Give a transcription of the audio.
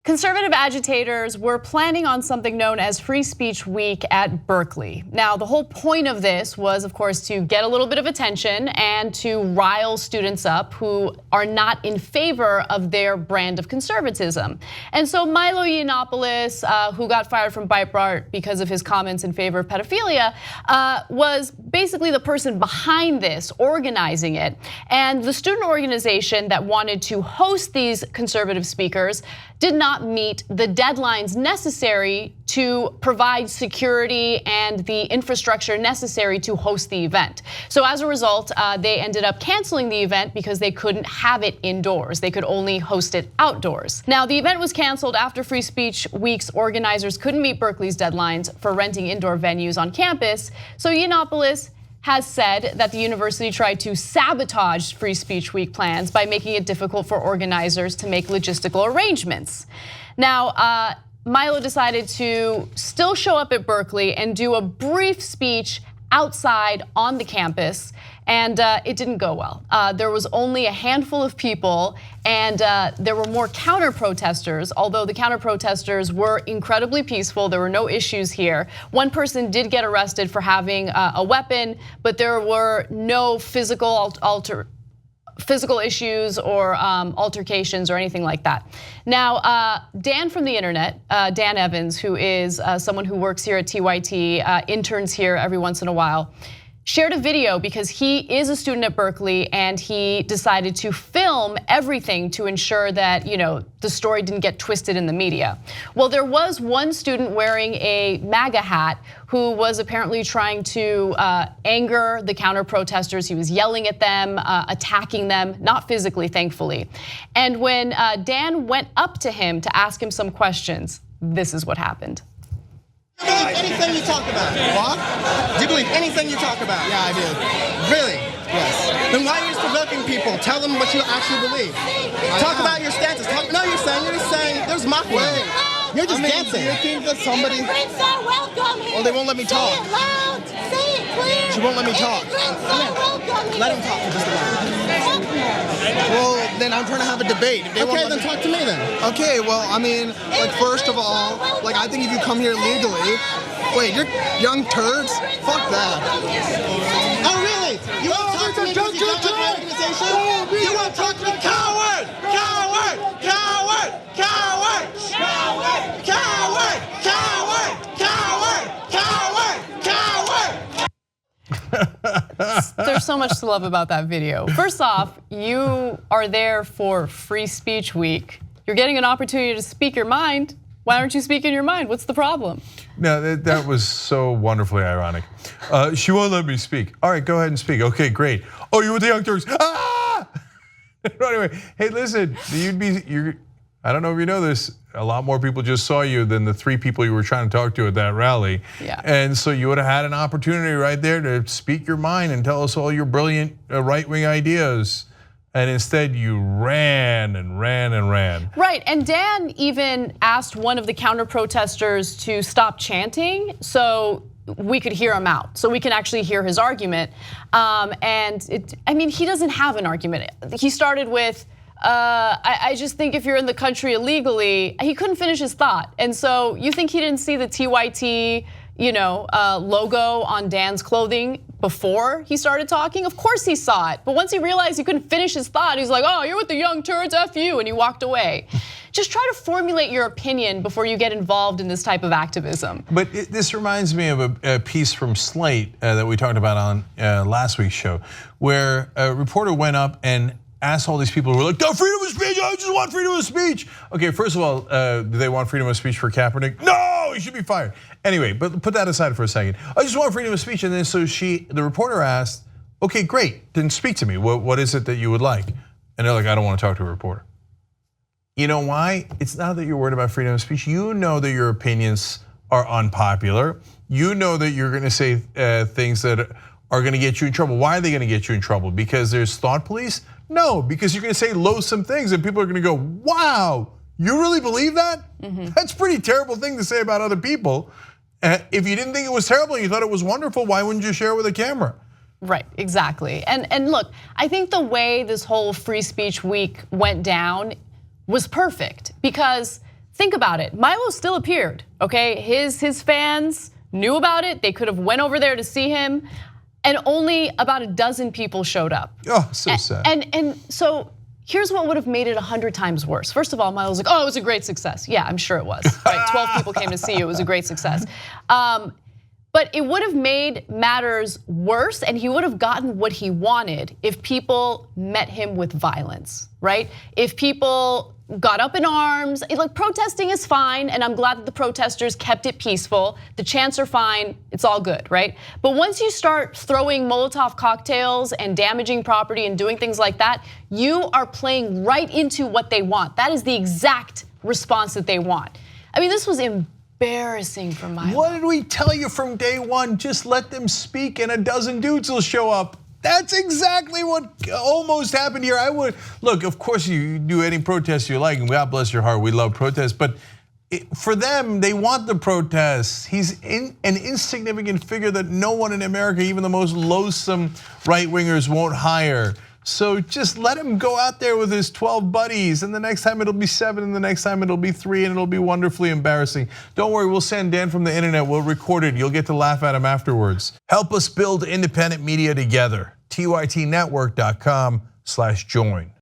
Conservative agitators were planning on something known as Free Speech Week at Berkeley. Now, the whole point of this was, of course, to get a little bit of attention and to rile students up who are not in favor of their brand of conservatism. And so Milo Yiannopoulos, who got fired from Breitbart because of his comments in favor of pedophilia, was basically the person behind this, organizing it. And the student organization that wanted to host these conservative speakers did not meet the deadlines necessary to provide security and the infrastructure necessary to host the event. So as a result, they ended up canceling the event because they couldn't have it indoors. They could only host it outdoors. Now, the event was canceled after Free Speech Week's organizers couldn't meet Berkeley's deadlines for renting indoor venues on campus. So Yiannopoulos has said that the university tried to sabotage Free Speech Week plans by making it difficult for organizers to make logistical arrangements. Now, Milo decided to still show up at Berkeley and do a brief speech outside on the campus, and it didn't go well. There was only a handful of people, and there were more counter-protesters, although the counter-protesters were incredibly peaceful. There were no issues here. One person did get arrested for having a weapon, but there were no physical issues or altercations or anything like that. Now, Dan from the internet, Dan Evans, who is someone who works here at TYT, interns here every once in a while, shared a video because he is a student at Berkeley and he decided to film everything to ensure that the story didn't get twisted in the media. Well, there was one student wearing a MAGA hat who was apparently trying to anger the counter-protesters. He was yelling at them, attacking them, not physically, thankfully. And when Dan went up to him to ask him some questions, this is what happened. Do you believe anything you talk about? What? Do you believe anything you talk about? Yeah, I do. Really? Yes. Then why are you provoking people? Tell them what you actually believe. Talk about your stances. No, you're just saying, there's mocking. You're just dancing. Do you think that somebody... Immigrants are welcome here. Well, they won't let me talk. Say it loud, say it clear. She won't let me talk. Immigrants are welcome here. Let him talk for just a moment. Well, then I'm trying to have a debate. If they won't Okay, let then talk to me then. Okay, well, I mean, like first of all, like I think if you come here legally, wait, you're young Turks? Fuck that. Oh, really? You want to talk to me because you don't like my organization? You want to talk to me? Coward! Coward! Coward! Coward! Coward! Coward! Coward! Coward! Coward! Coward! There's so much to love about that video. First off, you are there for Free Speech Week. You're getting an opportunity to speak your mind. Why aren't you speaking your mind? What's the problem? No, that was so wonderfully ironic. She won't let me speak. All right, go ahead and speak. Okay, great. Oh, you're with the Young Turks. Ah! Anyway, hey, listen, I don't know if you know this, a lot more people just saw you than the 3 people you were trying to talk to at that rally. Yeah. And so you would have had an opportunity right there to speak your mind and tell us all your brilliant right-wing ideas. And instead you ran and ran and ran. Right, and Dan even asked one of the counter-protesters to stop chanting so we could hear him out, so we can actually hear his argument. He doesn't have an argument. He started with, I just think if you're in the country illegally, he couldn't finish his thought. And so you think he didn't see the TYT logo on Dan's clothing before he started talking? Of course he saw it, but once he realized he couldn't finish his thought, he's like, oh, you're with the Young Turks, F you, and he walked away. Just try to formulate your opinion before you get involved in this type of activism. But this reminds me of a piece from Slate that we talked about on last week's show, where a reporter went up and asked all these people who were like, no, freedom of speech, I just want freedom of speech. Okay, first of all, do they want freedom of speech for Kaepernick? No, he should be fired. Anyway, but put that aside for a second. I just want freedom of speech, and then so the reporter asked, okay, great, then speak to me. What is it that you would like? And they're like, I don't want to talk to a reporter. You know why? It's not that you're worried about freedom of speech. You know that your opinions are unpopular. You know that you're gonna say things that are gonna get you in trouble. Why are they gonna get you in trouble? Because there's thought police? No, because you're gonna say loathsome things and people are gonna go, wow, you really believe that? That's a pretty terrible thing to say about other people. If you didn't think it was terrible and you thought it was wonderful, why wouldn't you share it with a camera? Right, exactly. And look, I think the way this whole Free Speech Week went down was perfect because think about it. Milo still appeared, okay? His fans knew about it. They could have went over there to see him, and only about a dozen people showed up. Oh, so sad. And so here's what would have made it 100 times worse. First of all, Milo's like, oh, it was a great success. Yeah, I'm sure it was. Right? 12 people came to see you. It was a great success. But it would have made matters worse, and he would have gotten what he wanted if people met him with violence, right? If people got up in arms, like protesting is fine, and I'm glad that the protesters kept it peaceful. The chants are fine, it's all good, right? But once you start throwing Molotov cocktails and damaging property and doing things like that, you are playing right into what they want. That is the exact response that they want. I mean, this was embarrassing for Milo. What did we tell you from day one? Just let them speak and a dozen dudes will show up. That's exactly what almost happened here. I would, look, of course you do any protest you like, and God bless your heart, we love protests, but for them, they want the protests. He's an insignificant figure that no one in America, even the most loathsome right-wingers, won't hire. So just let him go out there with his 12 buddies, and the next time it'll be 7, and the next time it'll be 3, and it'll be wonderfully embarrassing. Don't worry, we'll send Dan from the internet, we'll record it, you'll get to laugh at him afterwards. Help us build independent media together. TYTnetwork.com/join.